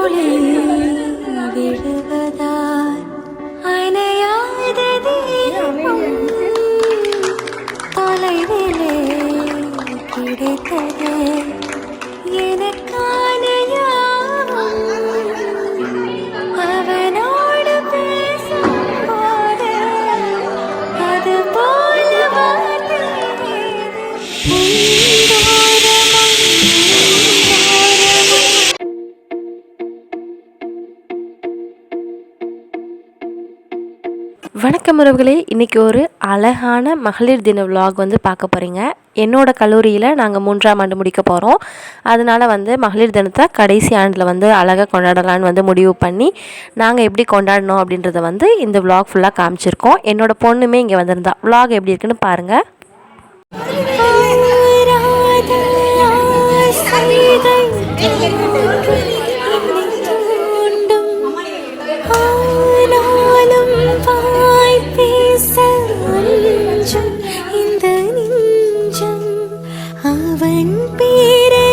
துளி விழுவதால் அணையாத தீபம் தொலைவிலே கிடைத்தது எனக்கான யாவும் அவனோடு பேசும்போது அது போல வார்த்தை வணக்கம் உறவுகளே, இன்றைக்கி ஒரு அழகான மகளிர் தின விலாக் வந்து பார்க்க போகிறீங்க. என்னோடய கல்லூரியில் நாங்கள் 3ஆம் ஆண்டு முடிக்க போகிறோம். அதனால் வந்து மகளிர் தினத்தை கடைசி ஆண்டில் வந்து அழகாக கொண்டாடலான்னு வந்து முடிவு பண்ணி நாங்கள் எப்படி கொண்டாடினோம் அப்படின்றத வந்து இந்த விலாக் ஃபுல்லாக காமிச்சிருக்கோம். என்னோடய பொண்ணுமே இங்கே வந்திருந்தா. விலாக் எப்படி இருக்குன்னு பாருங்கள். இந்த நெஞ்சம் அவன் பேரை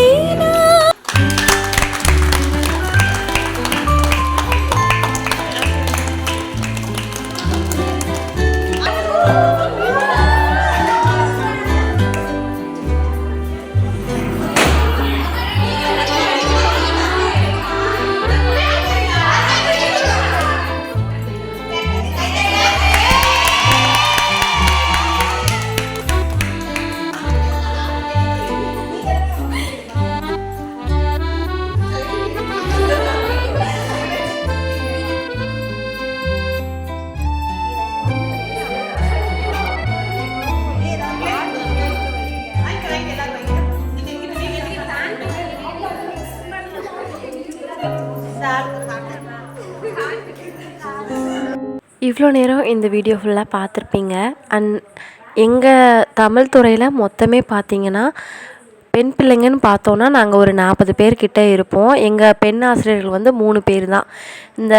இவ்வளோ நேரம் இந்த வீடியோ ஃபுல்லாக பார்த்துருப்பீங்க. எங்கள் தமிழ் துறையில் மொத்தமே பார்த்திங்கன்னா பெண் பிள்ளைங்கன்னு பார்த்தோன்னா நாங்கள் ஒரு 40 பேர்கிட்ட இருப்போம். எங்கள் பெண் ஆசிரியர்கள் வந்து 3 பேர் தான். இந்த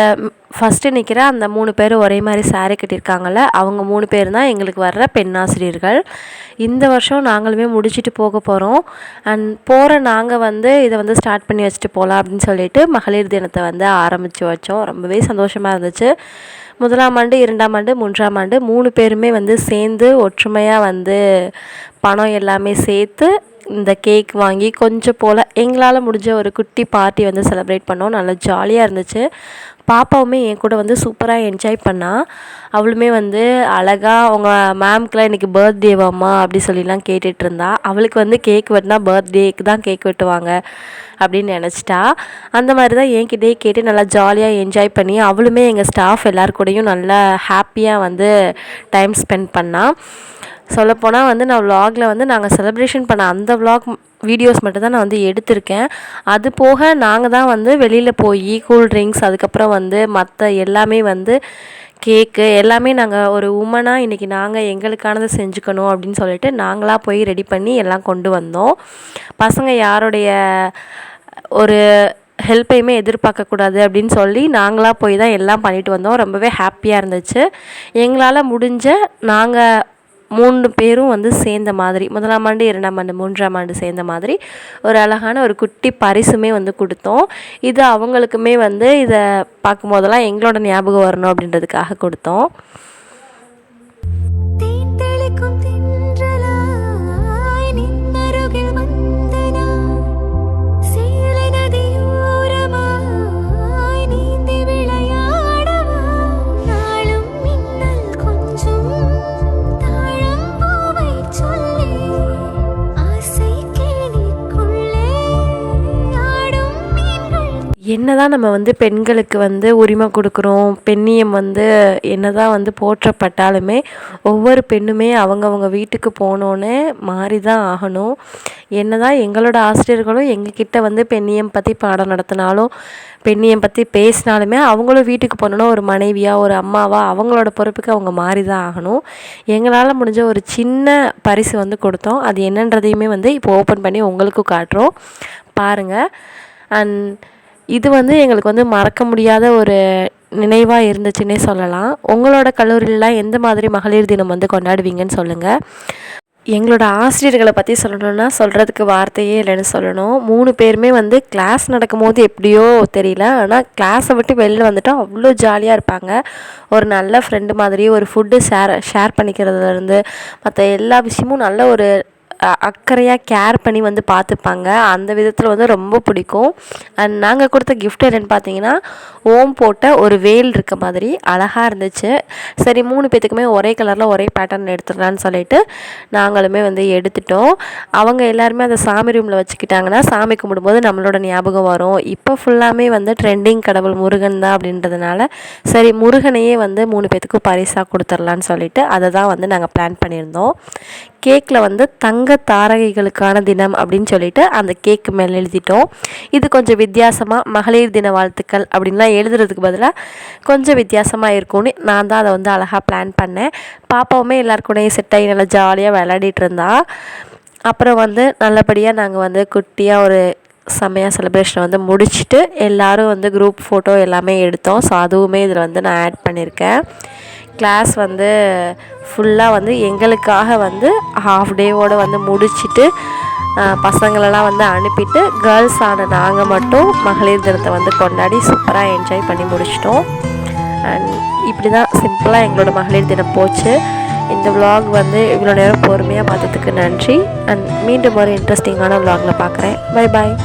ஃபஸ்ட்டு நிற்கிற அந்த 3 பேர் ஒரே மாதிரி சாரி கட்டியிருக்காங்கள்ல, அவங்க 3 பேர் தான் எங்களுக்கு வர்ற பெண் ஆசிரியர்கள். இந்த வருஷம் நாங்களுமே முடிச்சுட்டு போக போகிறோம். போகிற நாங்கள் வந்து இதை வந்து ஸ்டார்ட் பண்ணி வச்சுட்டு போகலாம் அப்படின்னு சொல்லிட்டு மகளிர் தினத்தை வந்து ஆரம்பித்து வச்சோம். ரொம்பவே சந்தோஷமாக இருந்துச்சு. 1ஆம் ஆண்டு, 2ஆம் ஆண்டு, 3ஆம் ஆண்டு 3 பேருமே வந்து சேர்ந்து ஒற்றுமையாக வந்து பணம் எல்லாமே சேர்த்து இந்த கேக் வாங்கி கொஞ்சம் போல் எங்களால் முடிஞ்ச ஒரு குட்டி பார்ட்டி வந்து செலிப்ரேட் பண்ணோம். நல்லா ஜாலியாக இருந்துச்சு. பாப்பாவுமே என் கூட வந்து சூப்பராக என்ஜாய் பண்ணால். அவளுமே வந்து அழகாக அவங்க மேம்க்கெலாம் இன்றைக்கி பர்த்டேவாம்மா அப்படி சொல்லிலாம் கேட்டுட்டு இருந்தா. அவளுக்கு வந்து கேக் வெட்டினா பர்த்டேக்கு தான் கேக் வெட்டுவாங்க அப்படின்னு நினச்சிட்டா. அந்த மாதிரி தான் என்கிட்டயே கேட்டு நல்லா ஜாலியாக என்ஜாய் பண்ணி அவளுமே எங்கள் ஸ்டாஃப் எல்லாருக்கூடையும் நல்லா ஹாப்பியாக வந்து டைம் ஸ்பெண்ட் பண்ணால். சொல்லப்போனால் வந்து நான் விலாகில் வந்து நாங்கள் செலிப்ரேஷன் பண்ண அந்த விலாக் வீடியோஸ் மட்டும் தான் நான் வந்து எடுத்திருக்கேன். அது போக நாங்கள் தான் வந்து வெளியில் போய் கூல்ட்ரிங்க்ஸ், அதுக்கப்புறம் வந்து மற்ற எல்லாமே வந்து கேக்கு எல்லாமே நாங்கள் ஒரு உமனாக இன்றைக்கி நாங்கள் எங்களுக்கானதை செஞ்சுக்கணும் அப்படின்னு சொல்லிட்டு நாங்களாக போய் ரெடி பண்ணி எல்லாம் கொண்டு வந்தோம். பசங்க யாருடைய ஒரு ஹெல்ப்பையுமே எதிர்பார்க்கக்கூடாது அப்படின்னு சொல்லி நாங்களாக போய் தான் எல்லாம் பண்ணிட்டு வந்தோம். ரொம்பவே ஹாப்பியாக இருந்துச்சு. எங்களால் முடிஞ்ச நாங்கள் 3 பேரும் வந்து சேர்ந்த மாதிரி 1ஆம் ஆண்டு, 2ஆம் ஆண்டு, 3ஆம் ஆண்டு சேர்ந்த மாதிரி ஒரு அழகான ஒரு குட்டி பரிசுமே வந்து கொடுத்தோம். இது அவங்களுக்குமே வந்து இதை பார்க்கும்போதெல்லாம் எங்களோட ஞாபகம் வரணும் அப்படின்றதுக்காக கொடுத்தோம். என்னதான் நம்ம வந்து பெண்களுக்கு வந்து உரிமை கொடுக்குறோம், பெண்ணியம் வந்து என்னதான் வந்து போற்றப்பட்டாலுமே ஒவ்வொரு பெண்ணுமே அவங்கவுங்க வீட்டுக்கு போனோன்னே மாறி தான் ஆகணும். என்னதான் எங்களோட ஆசிரியர்களும் எங்ககிட்ட வந்து பெண்ணியம் பற்றி பாடம் நடத்தினாலும், பெண்ணியம் பற்றி பேசினாலுமே அவங்களும் வீட்டுக்கு போனோன்னா ஒரு மனைவியாக, ஒரு அம்மாவாக அவங்களோட பொறுப்புக்கு அவங்க மாறி தான் ஆகணும். எங்களால் முடிஞ்ச ஒரு சின்ன பரிசு வந்து கொடுத்தோம். அது என்னன்றதையுமே வந்து இப்போ ஓப்பன் பண்ணி உங்களுக்கும் காட்டுறோம், பாருங்கள். இது வந்து எங்களுக்கு வந்து மறக்க முடியாத ஒரு நினைவாக இருந்துச்சுன்னே சொல்லலாம். உங்களோட கல்லூரியிலலாம் எந்த மாதிரி மகளிர் தினம் வந்து கொண்டாடுவீங்கன்னு சொல்லுங்கள். எங்களோட ஆசிரியர்களை பற்றி சொல்லணுன்னா சொல்கிறதுக்கு வார்த்தையே இல்லைன்னு சொல்லணும். 3 பேருமே வந்து கிளாஸ் நடக்கும்போது எப்படியோ தெரியல, ஆனால் கிளாஸை விட்டு வெளில வந்துட்டால் அவ்வளோ ஜாலியாக இருப்பாங்க. ஒரு நல்ல ஃப்ரெண்டு மாதிரி, ஒரு ஃபுட்டு ஷேர் பண்ணிக்கிறதுலேருந்து மற்ற எல்லா விஷயமும் நல்ல ஒரு அக்கறையாக கேர் பண்ணி வந்து பார்த்துப்பாங்க. அந்த விதத்தில் வந்து ரொம்ப பிடிக்கும். அண்ட் நாங்கள் கொடுத்த கிஃப்ட் என்னென்னு பார்த்தீங்கன்னா, ஓம் போட்ட ஒரு வேல் இருக்க மாதிரி அழகாக இருந்துச்சு. சரி 3 பேத்துக்குமே ஒரே கலரில் ஒரே பேட்டர்ன் எடுத்துடலான்னு சொல்லிட்டு நாங்களுமே வந்து எடுத்துட்டோம். அவங்க எல்லாருமே அதை சாமி ரூமில் வச்சுக்கிட்டாங்கன்னா சாமி கும்பிடும்போது நம்மளோட ஞாபகம் வரும். இப்போ ஃபுல்லாமே வந்து ட்ரெண்டிங் கடவுள் முருகன் தான் அப்படின்றதுனால சரி முருகனையே வந்து 3 பேத்துக்கும் பரிசாக கொடுத்துர்லான்னு சொல்லிட்டு அதை தான் வந்து நாங்கள் பிளான் பண்ணியிருந்தோம். கேக்கில் வந்து தங்க தாரகைகளுக்கான தினம் அப்படின்னு சொல்லிட்டு அந்த கேக்கு மேலே எழுதிட்டோம். இது கொஞ்சம் வித்தியாசமாக மகளிர் தின வாழ்த்துக்கள் அப்படின்லாம் எழுதுறதுக்கு பதிலாக கொஞ்சம் வித்தியாசமாக இருக்கும்னு நான் தான் அதை வந்து அழகாக பிளான் பண்ணேன். பாப்பாவுமே எல்லாருக்கூடையும் செட் ஆகி நல்லா ஜாலியாக விளையாடிட்டு இருந்தா. அப்புறம் வந்து நல்லபடியாக நாங்கள் வந்து குட்டியாக ஒரு செம்மையாக செலிப்ரேஷனை வந்து முடிச்சுட்டு எல்லோரும் வந்து குரூப் ஃபோட்டோ எல்லாமே எடுத்தோம். ஸோ அதுவுமே இதில் வந்து நான் ஆட் பண்ணியிருக்கேன். கிளாஸ் வந்து ஃபுல்லாக வந்து எங்களுக்காக வந்து ஹாஃப் டேவோடு வந்து முடிச்சுட்டு பசங்களெல்லாம் வந்து அனுப்பிட்டு கேர்ள்ஸ் ஆன நாங்கள் மட்டும் மகளிர் தினத்தை வந்து கொண்டாடி சூப்பராக என்ஜாய் பண்ணி முடிச்சிட்டோம். அண்ட் இப்படி தான் சிம்பிளாக எங்களோட மகளிர் தினம் போச்சு. இந்த விலாக் வந்து இவ்வளோ நேரம் பொறுமையாக பார்த்ததுக்கு நன்றி. அண்ட் மீண்டும் ஒரு இன்ட்ரெஸ்டிங்கான விலாகில் பார்க்குறேன். Bye bye.